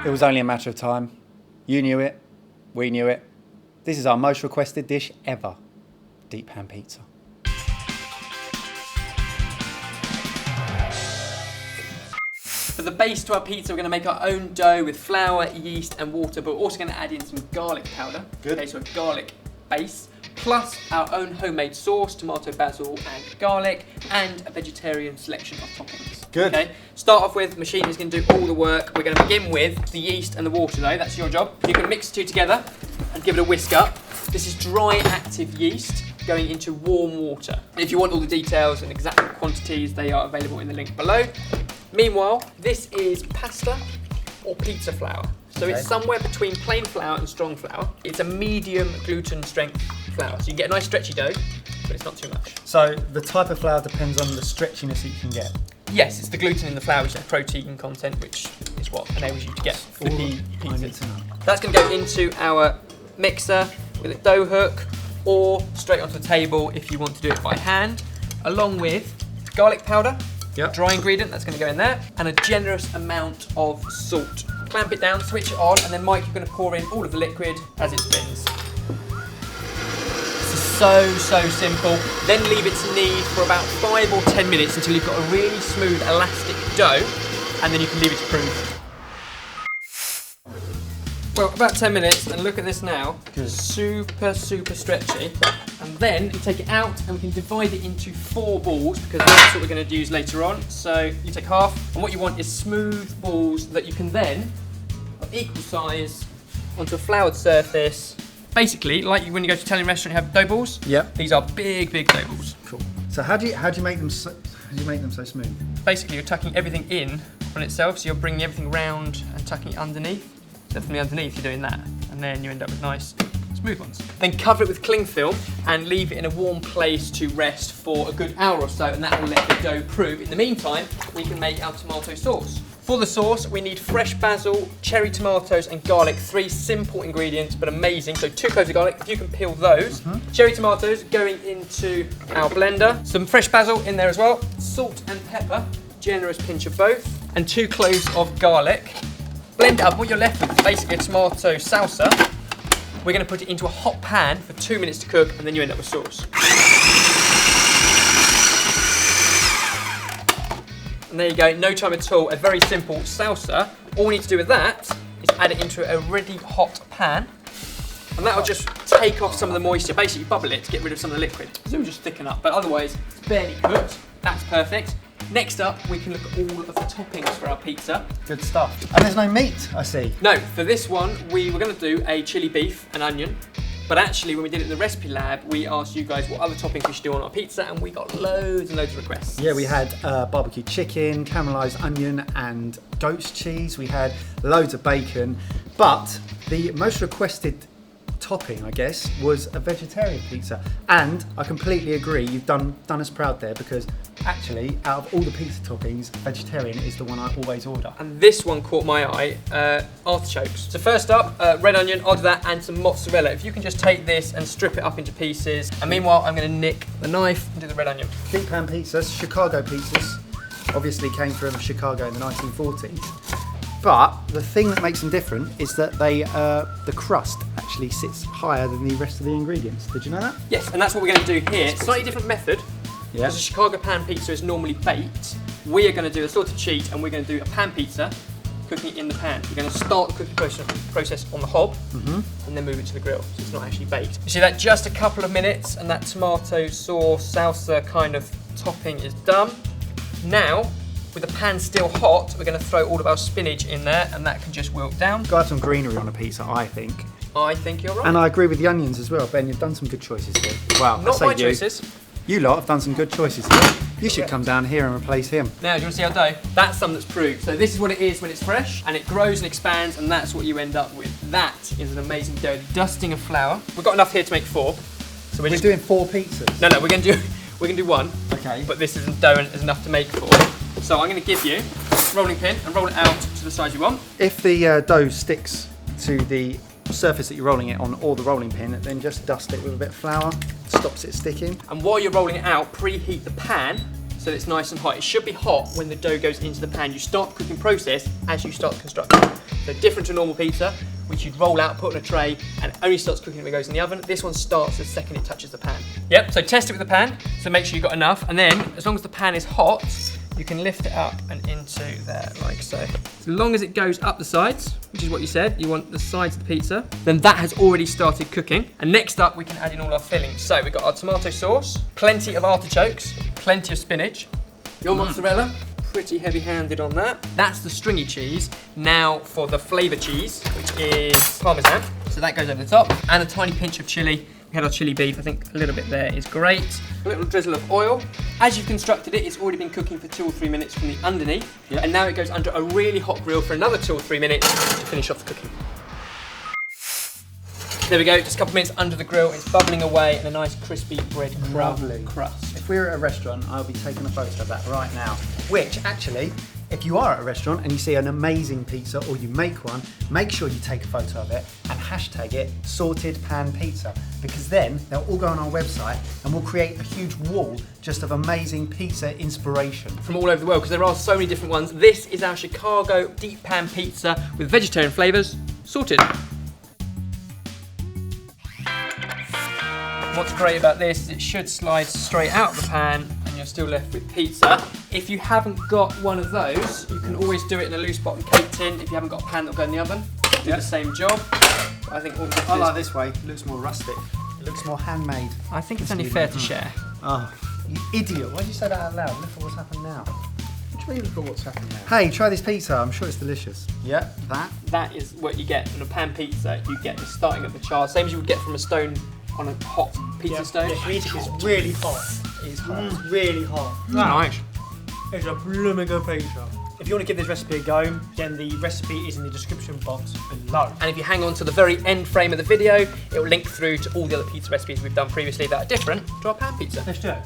It was only a matter of time. You knew it, we knew it. This is our most requested dish ever, deep pan pizza. For the base to our pizza, we're going to make our own dough with flour, yeast and water, but we're also going to add in some garlic powder. Good. Okay, so a garlic base, plus our own homemade sauce, tomato, basil and garlic, and a vegetarian selection of toppings. Good. Okay, start off with, machine is going to do all the work. We're going to begin with the yeast and the water though, that's your job. You can mix the two together and give it a whisk up. This is dry active yeast going into warm water. If you want all the details and exact quantities, they are available in the link below. Meanwhile, this is pasta or pizza flour. So it's somewhere between plain flour and strong flour. It's a medium gluten strength flour. So you get a nice stretchy dough, but it's not too much. So the type of flour depends on the stretchiness that you can get. Yes, it's the gluten in the flour, which is protein content, which is what enables you to get flippy pizzas. That's going to go into our mixer with a dough hook, or straight onto the table if you want to do it by hand, along with garlic powder, dry ingredient, that's going to go in there, and a generous amount of salt. Clamp it down, switch it on, and then Mike, you're going to pour in all of the liquid as it spins. This is so simple. Then leave it to knead for about 5 or 10 minutes until you've got a really smooth, elastic dough, and then you can leave it to proof. Well, about 10 minutes, and look at this now. Good. Super stretchy. And then you take it out and we can divide it into 4 balls because that's what we're going to use later on. So you take half, and what you want is smooth balls that you can then, of equal size, onto a floured surface. Basically, like when you go to an Italian restaurant, you have dough balls. Yep. These are big dough balls. Cool. So how do you make them so smooth? Basically, you're tucking everything in on itself, so you're bringing everything round and tucking it underneath. So from the underneath, you're doing that, and then you end up with nice, smooth ones. Then cover it with cling film and leave it in a warm place to rest for a good hour or so, and that will let the dough prove. In the meantime, we can make our tomato sauce. For the sauce, we need fresh basil, cherry tomatoes, and garlic. 3 simple ingredients, but amazing. So 2 cloves of garlic, if you can peel those. Cherry tomatoes going into our blender. Some fresh basil in there as well. Salt and pepper, generous pinch of both. And 2 cloves of garlic. Blend it up. What you're left with is basically a tomato salsa. We're going to put it into a hot pan for 2 minutes to cook, and then you end up with sauce. And there you go, no time at all, a very simple salsa. All we need to do with that is add it into a really hot pan, and that will just take off some of the moisture, basically bubble it to get rid of some of the liquid. So it will just thicken up, but otherwise it's barely cooked. That's perfect. Next up, we can look at all of the toppings for our pizza. Good stuff. And there's no meat, I see. No, for this one, we were going to do a chili beef and onion. But actually, when we did it in the recipe lab, we asked you guys what other toppings we should do on our pizza, and we got loads and loads of requests. Yeah, we had barbecue chicken, caramelised onion and goat's cheese. We had loads of bacon. But the most requested topping, I guess, was a vegetarian pizza. And I completely agree, you've done us proud there, because actually, out of all the pizza toppings, vegetarian is the one I always order. And this one caught my eye, artichokes. So first up, red onion, I'll do that, and some mozzarella. If you can just take this and strip it up into pieces. And meanwhile, I'm gonna nick the knife and do the red onion. Deep pan pizzas, Chicago pizzas, obviously came from Chicago in the 1940s. But the thing that makes them different is that the crust actually sits higher than the rest of the ingredients. Did you know that? Yes, and that's what we're going to do here. Slightly different method. Yeah. Because a Chicago pan pizza is normally baked. We are going to do a sort of cheat, and we're going to do a pan pizza, cooking it in the pan. We're going to start the cooking process on the hob, and then move it to the grill, so it's not actually baked. You see that, just a couple of minutes, and that tomato sauce, salsa kind of topping is done. Now, with the pan still hot, we're going to throw all of our spinach in there, and that can just wilt down. Got to have some greenery on a pizza, I think. I think you're right. And I agree with the onions as well. Ben, you've done some good choices here. Well, Not my choices. You lot have done some good choices here. You should come down here and replace him. Now, do you want to see our dough? That's some that's proved. So this is what it is when it's fresh, and it grows and expands, and that's what you end up with. That is an amazing dough. Dusting of flour. We've got enough here to make 4. So we're doing 4 pizzas. No, we're going to do 1. Okay. But this isn't dough and is enough to make 4. So I'm going to give you a rolling pin and roll it out to the size you want. If the dough sticks to the surface that you're rolling it on, or the rolling pin, then just dust it with a bit of flour. Stops it sticking. And while you're rolling it out, preheat the pan so that it's nice and hot. It should be hot when the dough goes into the pan. You start the cooking process as you start the construction. So different to a normal pizza, which you'd roll out, put on a tray, and only starts cooking when it goes in the oven. This one starts the second it touches the pan. Yep, so test it with the pan, so make sure you've got enough, and then as long as the pan is hot, you can lift it up and into there, like so. As long as it goes up the sides, which is what you said, you want the sides of the pizza, then that has already started cooking. And next up, we can add in all our fillings. So we've got our tomato sauce, plenty of artichokes, plenty of spinach, your mozzarella, pretty heavy-handed on that. That's the stringy cheese. Now for the flavour cheese, which is Parmesan. So that goes over the top, and a tiny pinch of chilli. We had our chili beef, I think a little bit there is great. A little drizzle of oil. As you've constructed it, it's already been cooking for 2 or 3 minutes from the underneath. Yep. And now it goes under a really hot grill for another 2 or 3 minutes to finish off the cooking. There we go, just a couple of minutes under the grill. It's bubbling away and a nice crispy bread crust. If we were at a restaurant, I'll be taking a photo of that right now. Which, actually, if you are at a restaurant and you see an amazing pizza or you make one, make sure you take a photo of it and hashtag it SORTEDPANPIZZA, because then they'll all go on our website and we'll create a huge wall just of amazing pizza inspiration. From all over the world, because there are so many different ones. This is our Chicago deep pan pizza with vegetarian flavours, sorted. What's great about this is it should slide straight out of the pan and you're still left with pizza. If you haven't got one of those, you can always do it in a loose bottom cake tin if you haven't got a pan that'll go in the oven. Do the same job. I think I like this way, it looks more rustic. It looks more handmade. I think it's only fair to share. Oh, you idiot. Why did you say that out loud? Look at what's happened now. What do you mean look at what's happened now? Hey, try this pizza. I'm sure it's delicious. Yeah, that. That is what you get from a pan pizza. You get the starting of the char, same as you would get from a stone on a hot pizza stone. The heat is really hot. It's hot. Really hot. Nice. It's a blooming good pizza. If you want to give this recipe a go, then the recipe is in the description box below. And if you hang on to the very end frame of the video, it will link through to all the other pizza recipes we've done previously that are different to our pan pizza. Let's do it.